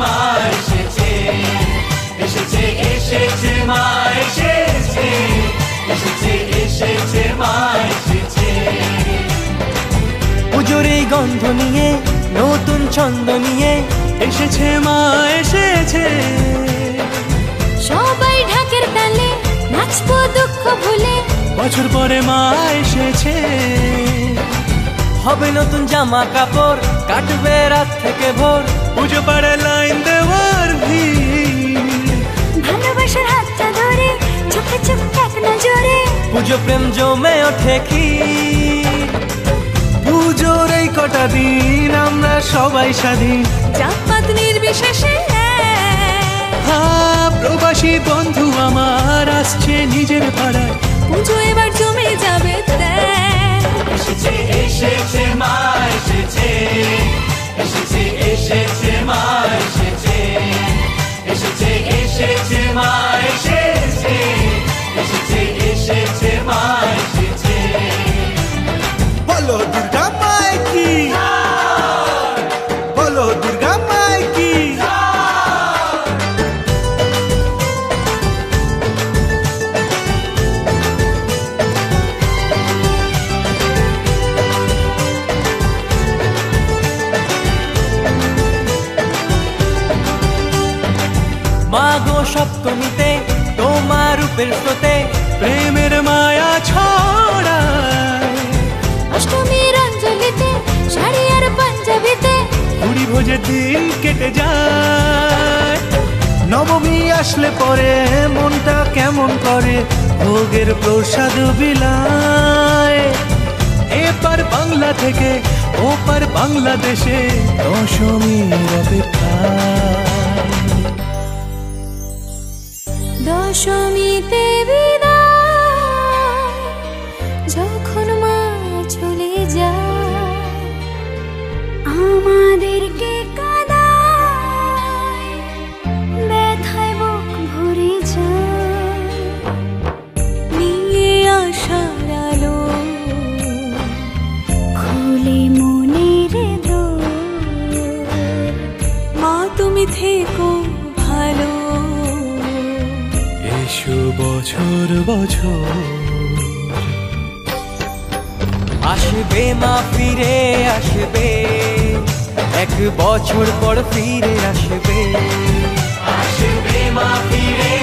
মা এসেছে, এসেছে এসেছে মা এসেছে, এসেছে এসেছে মা এসেছে। পুজোর এই গন্ধ নিয়ে নতুন ছন্দ নিয়ে এসেছে মা এসেছে। সবাই ঢাকের তালে নাচবো দুঃখ ভুলে, বছর পরে মা এসেছে। হবে নতুন জামা কাপড়, কাটবে রাত থেকে ভোর, পুজো পাড়ে লাইন দেওয়ার ভিড়। ভালোবাসার হাতটা ধরে চোখে চোখ এক নজরে, পুজো প্রেম জমে ওঠে কি। পুজোর এই কটা দিন আমরা সবাই স্বাধীন, জাতপাত নির্বিশেষে। প্রবাসী বন্ধু আমার আসছে নিজের পাড়ায়, পুজো এবার জমে যাবে। এসেছে এসেছে মা এসেছে, এসেছে এসেছে মা এসেছে, এসেছে এসেছে মা এসেছে, এসেছে এসেছে মা এসেছে। বলো দুর্গা মাই কি, বলো দুর্গা মাই কি। মাগো সপ্তমীতে তোমার রূপের স্রোতে প্রেমের মায়া ছড়ায়। অষ্টমীর অঞ্জলিতে শাড়ি আর পাঞ্জাবিতে পুরী ভোজের দিন কেটে যায়। নবমী আসলে পরে মনটা কেমন করে, ভোগের প্রসাদ বিলায়। এপার বাংলা থেকে ওপার বাংলাদেশে দশমীর অপেক্ষায়। দশমীতে বিদায়, যখন মা চলে যায়, আমাদেরকে কাঁদায়, ব্যথায় বুক ভরে যায়। নিয়ে আসার আলো খুলে মনের দোর, মা তুমি থেকো ভালো। এসো বছর বছর, আসবে মা ফিরে আসবে, এক বছর পর ফিরে আসবে। আসবে মা ফিরে